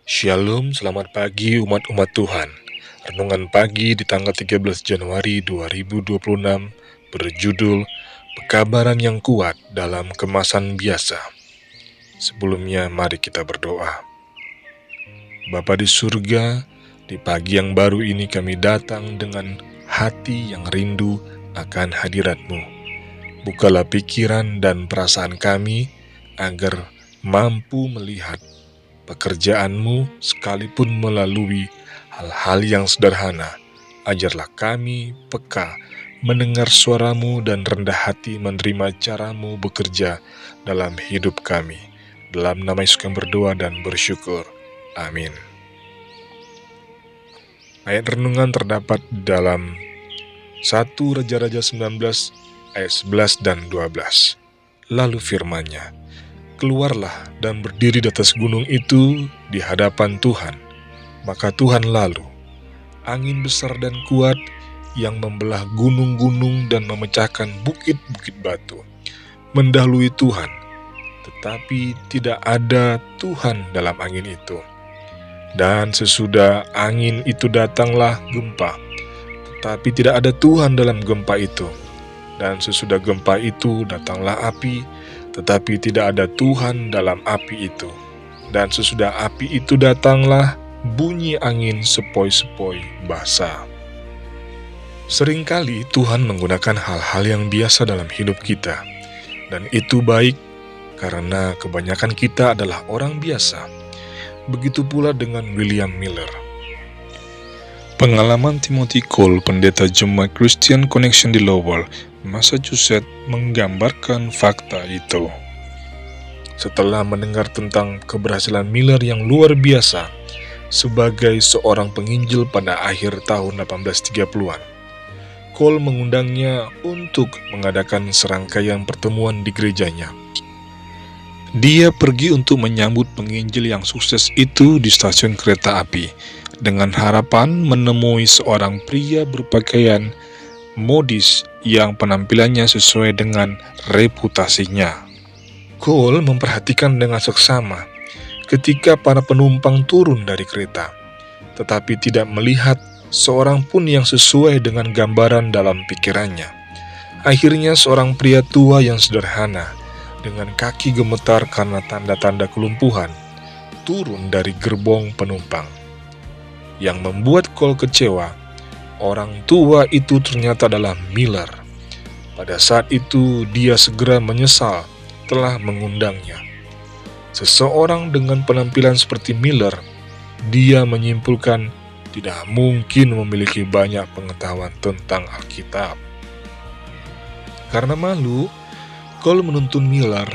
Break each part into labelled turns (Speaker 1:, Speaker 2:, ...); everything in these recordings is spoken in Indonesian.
Speaker 1: Shalom, selamat pagi umat-umat Tuhan. Renungan pagi di tanggal 13 Januari 2026 berjudul Pekabaran yang kuat dalam kemasan biasa. Sebelumnya mari kita berdoa. Bapa di surga, di pagi yang baru ini kami datang dengan hati yang rindu akan hadirat-Mu. Bukalah pikiran dan perasaan kami agar mampu melihat pekerjaan-Mu sekalipun melalui hal-hal yang sederhana. Ajarlah kami peka mendengar suara-Mu dan rendah hati menerima cara-Mu bekerja dalam hidup kami. Dalam nama Yesus kami berdoa dan bersyukur. Amin. Ayat renungan terdapat dalam 1 Raja-Raja 19 ayat 11 dan 12. Lalu firman-Nya, keluarlah dan berdiri di atas gunung itu di hadapan Tuhan. Maka Tuhan lalu, angin besar dan kuat yang membelah gunung-gunung dan memecahkan bukit-bukit batu, mendahului Tuhan. Tetapi tidak ada Tuhan dalam angin itu. Dan sesudah angin itu datanglah gempa, tetapi tidak ada Tuhan dalam gempa itu. Dan sesudah gempa itu datanglah api, tetapi tidak ada Tuhan dalam api itu. Dan sesudah api itu datanglah bunyi angin sepoi-sepoi basah. Seringkali Tuhan menggunakan hal-hal yang biasa dalam hidup kita. Dan itu baik karena kebanyakan kita adalah orang biasa. Begitu pula dengan William Miller. Pengalaman Timothy Cole, pendeta Jemaat Christian Connection di Lowell, Massachusetts, menggambarkan fakta itu. Setelah mendengar tentang keberhasilan Miller yang luar biasa sebagai seorang penginjil pada akhir tahun 1830-an, Cole mengundangnya untuk mengadakan serangkaian pertemuan di gerejanya. Dia pergi untuk menyambut penginjil yang sukses itu di stasiun kereta api, dengan harapan menemui seorang pria berpakaian modis yang penampilannya sesuai dengan reputasinya. Cole memperhatikan dengan seksama ketika para penumpang turun dari kereta, tetapi tidak melihat seorang pun yang sesuai dengan gambaran dalam pikirannya. Akhirnya seorang pria tua yang sederhana, dengan kaki gemetar karena tanda-tanda kelumpuhan, turun dari gerbong penumpang. Yang membuat Cole kecewa, orang tua itu ternyata adalah Miller. Pada saat itu dia segera menyesal telah mengundangnya. Seseorang dengan penampilan seperti Miller, dia menyimpulkan tidak mungkin memiliki banyak pengetahuan tentang Alkitab. Karena malu, Cole menuntun Miller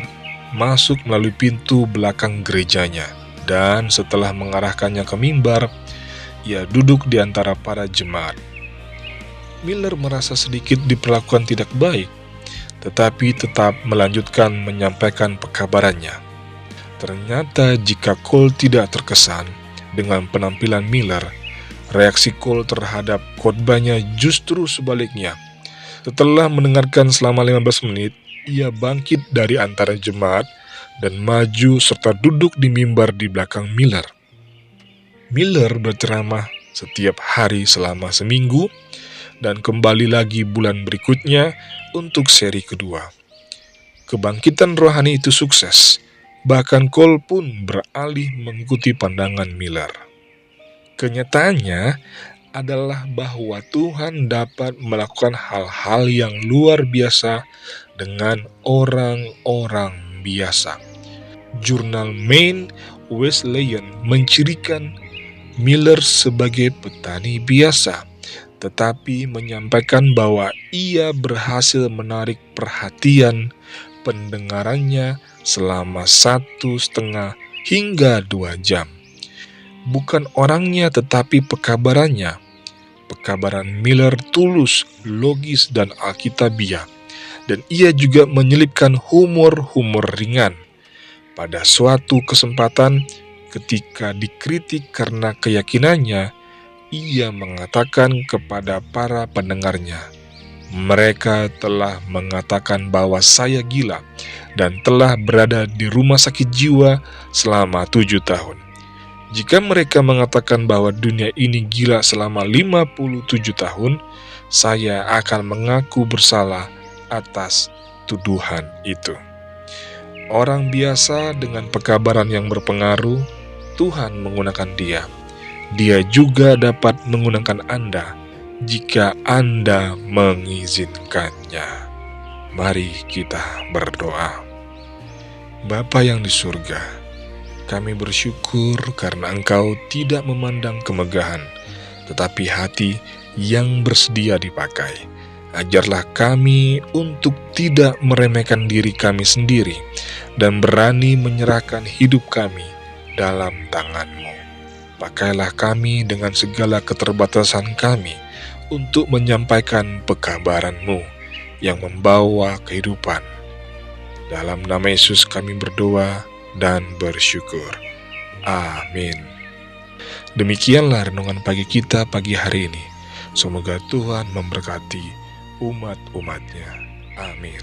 Speaker 1: masuk melalui pintu belakang gerejanya, dan setelah mengarahkannya ke mimbar, ia duduk di antara para jemaat. Miller merasa sedikit diperlakukan tidak baik, tetapi tetap melanjutkan menyampaikan pekabarannya. Ternyata jika Cole tidak terkesan dengan penampilan Miller, reaksi Cole terhadap khotbahnya justru sebaliknya. Setelah mendengarkan selama 15 menit, ia bangkit dari antara jemaat dan maju serta duduk di mimbar di belakang Miller. Miller berceramah setiap hari selama seminggu dan kembali lagi bulan berikutnya untuk seri kedua. Kebangkitan rohani itu sukses, bahkan Cole pun beralih mengikuti pandangan Miller. Kenyataannya adalah bahwa Tuhan dapat melakukan hal-hal yang luar biasa dengan orang-orang biasa. Jurnal Maine Wesleyan mencirikan Miller sebagai petani biasa, tetapi menyampaikan bahwa ia berhasil menarik perhatian pendengarannya selama 1,5 hingga 2 jam. Bukan orangnya tetapi pekabarannya. Pekabaran Miller tulus, logis, dan alkitabiah, dan ia juga menyelipkan humor ringan. Pada suatu kesempatan, ketika dikritik karena keyakinannya, ia mengatakan kepada para pendengarnya, "Mereka telah mengatakan bahwa saya gila dan telah berada di rumah sakit jiwa selama 7 tahun. Jika mereka mengatakan bahwa dunia ini gila selama 57 tahun, saya akan mengaku bersalah atas tuduhan itu. Orang biasa dengan pekabaran yang berpengaruh, Tuhan menggunakan dia. Dia juga dapat menggunakan Anda jika Anda mengizinkannya. Mari kita berdoa. Bapa yang di surga, kami bersyukur karena Engkau tidak memandang kemegahan, tetapi hati yang bersedia dipakai. Ajarlah kami untuk tidak meremehkan diri kami sendiri dan berani menyerahkan hidup kami dalam tangan-Mu. Pakailah kami dengan segala keterbatasan kami untuk menyampaikan pekabaran-Mu yang membawa kehidupan. Dalam nama Yesus kami berdoa dan bersyukur. Amin. Demikianlah renungan pagi kita pagi hari ini. Semoga Tuhan memberkati umat-umatnya. Amin.